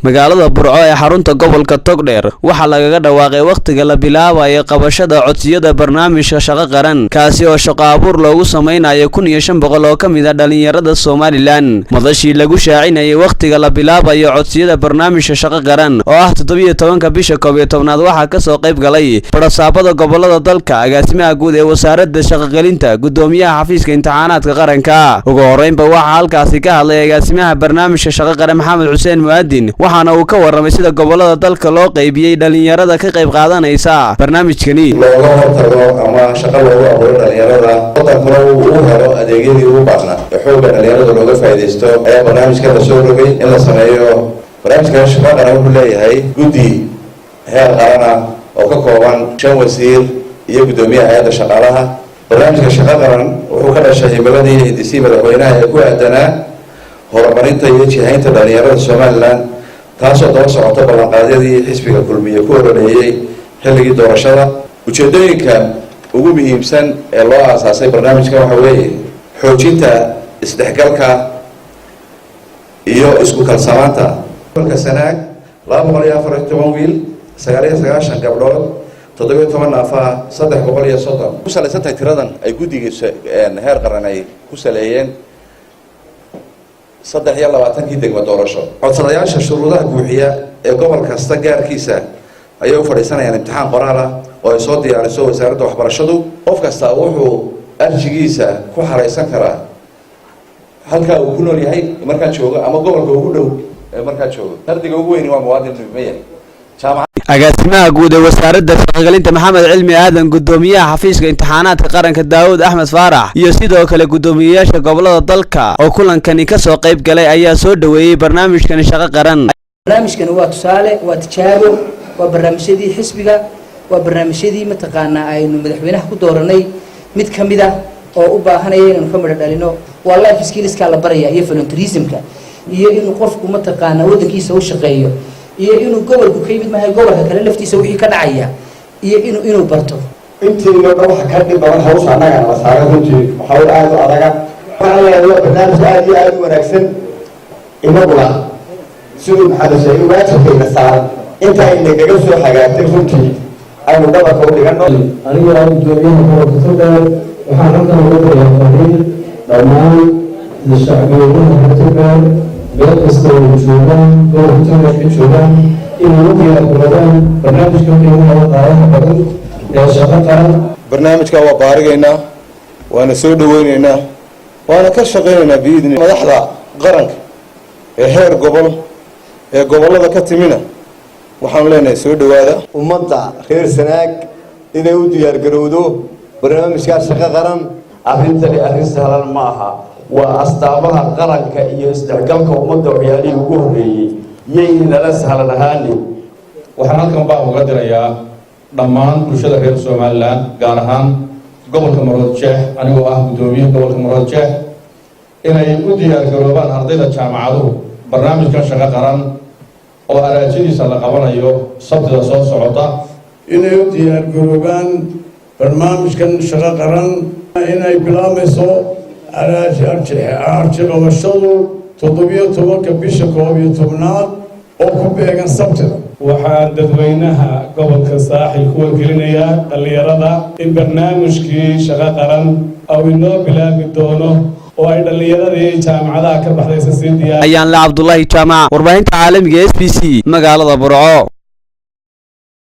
magaalada Burco ee xarunta gobolka Togdheer waxa lagaga dhawaaqay waqtiga la bilaabayo qabashada codsiyada barnaamijka shaqo qaran kaasi oo shaqo abuur loogu sameeyay 1500 oo kamid ah dhalinyarada Soomaaliland madashii lagu shaacinayay waqtiga la bilaabayo codsiyada barnaamijka shaqo qaran oo ah 17 bisha 11aad waxa ka soo qayb galay barasaabada gobolada dalka agaasimaha guud ee wasaaradda shaqo gelinta gudoomiyaha xafiiska imtixaanaadka qaranka ugu horeynba waxa halkaasi ka hadlay agaasimaha barnaamijka shaqo qaran Maxamed Xuseen Muadin waxaana uu ka waramay sida gobolada dalka loo qaybiyay dhalinyarada ka qayb qaadanaysa barnaamijkani looga hortago ama shaqo loogu abuuro dhalinyarada wadankuna uu helo adeegyadii ugu baahnaa ee xoogga dhalinyarada looga faa'iideysto ayaa barnaamijka la soo rogay in la sameeyo barnaamijka shaqo qaran wuxuu leeyahay guddi heer qaran oo ka kooban 5 wasiir iyo gudoomiyaha hay'adda shaqaalaha barnaamijka shaqo qaran wuxuu ka dhashay himiladii hindisii madaxweynaha ee ku aadanaa horumarinta iyo jihaynta dhalinyarada Soomaaliland taasoo daba socota ballanqaadyadii xisbiga kulmiye ku horeeyay xilligii doorashada ujeedooyinka ugu muhiimsan ee loo aasaasay barnaamijka waxa weeye xoojinta isdhexgalka iyo isku kalsamaanta gobolka Sanaag 214 wiil 99 gabdhood 17 naafa 330 ku salaysan tiradan ay guddiga heer qaran ay ku saleeyeen 23 degmo doorasho codsadayaasha shuruudaha buuxiya ee gobol kasta gaarkiisa ayay u fadhiisanayaan imtixaan qoraal ah oo ay soo diyaariso wasaaradda waxbarashadu qof kasta wuxuu arjigiisa ku xareysan karaa halka uu ku nool yahay marka joogo ama gobolka ugu dhow ee marka joogo ardiga ugu weyn waa muwaadin dhibmaya agaasimaha guud ee wasaaradda shaqo gelinta Maxamed Cilmi Aadan gudoomiyaha xafiiska imtixaanaadka qaranka Daawud Axmed Faarax iyo sidoo kale gudoomiyaasha gobolada dalka oo kulankani ka soo qayb galay ayaa soo dhaweeyay barnaamijkan shaqo qaran barnaamijkan waa tusaale waa tijaabo waa barnaamijyadii xisbiga waa barnaamijyadii mataqaanaa aynu madaxweynaha ku dooranay mid kamid ah oo u baahanaya inaan ka midho dhalino waa life skillska la baraya iyo volunteerismka iyo inuu qofku mataqaanaa wadankiisa u shaqeeyo iyo inuu gobolku ka yimid maahay gobolka kale laftiisa wixii ka dhacaya iyo inuu barto intiina waxa ka dhib badan hawsha anaga wasaaradda runtii waxa uu aad u adaga waxa la yiraahdo barnaamij aad iyo aad u wanaagsan inaguna sidoo maxaa sheegay waajibkeena saaran inta ay naga soo hagaagtay runtii aynu dhabarka u dhigano aniga aan gudoomiyaha gobolka Togdheer waxaan halkan ugu diray fariin dhammaan shacabweynaha Togdheer meel kasta oo joogaan gobolka Togdheer ka joogaan inay u diyaargaroobaan barnaamijka qiimaha dhaqaalaha badan ee shaqo qaran barnaamijka waa baarigaynaa waana soo dhaweynaynaa waana ka shaqeynaynaa biidni madaxda qaranka ee heer gobol ee gobolada ka timina waxaan leenahay soo dhawaada ummadda reer Sanaag inay u diyaargarowdo barnaamijka shaqo qaran arrintani arrin sahlan ma aha waa astaamaha qaranka iyo isdhexgalka ummadda waxyaalihii ugu horeeyay yayna nala sahlan ahaani waxaan halkan baa uga dirayaa dhammaan bulshada reer Soomaaliland gaar ahaan gobolka Maroodijeex anigoo ah gudoomiyaha gobolka Maroodijeex inay u diyaargaroobaan ardayda jaamacaduhu barnaamijkan shaqo qaran oo araajadiisa la qabanayo sabtida soo socota inay u diyaargaroobaan barnaamijkan shaqo qaran inay bilaabayso arji qabashadu 17 bisha 11aad oo ku beegan sabtida waxaan dadweynaha gobolka Saaxil ku wargelinayaa dhalinyarada in barnaamijkii shaqo qaran oo inoo bilaabi doono oo ay dhalinyarada jaamacadaha ka baxday si diyaar ayaan la Cabdullaahi Jaamac warbaahinta caalamiga SBC magaalada Burco.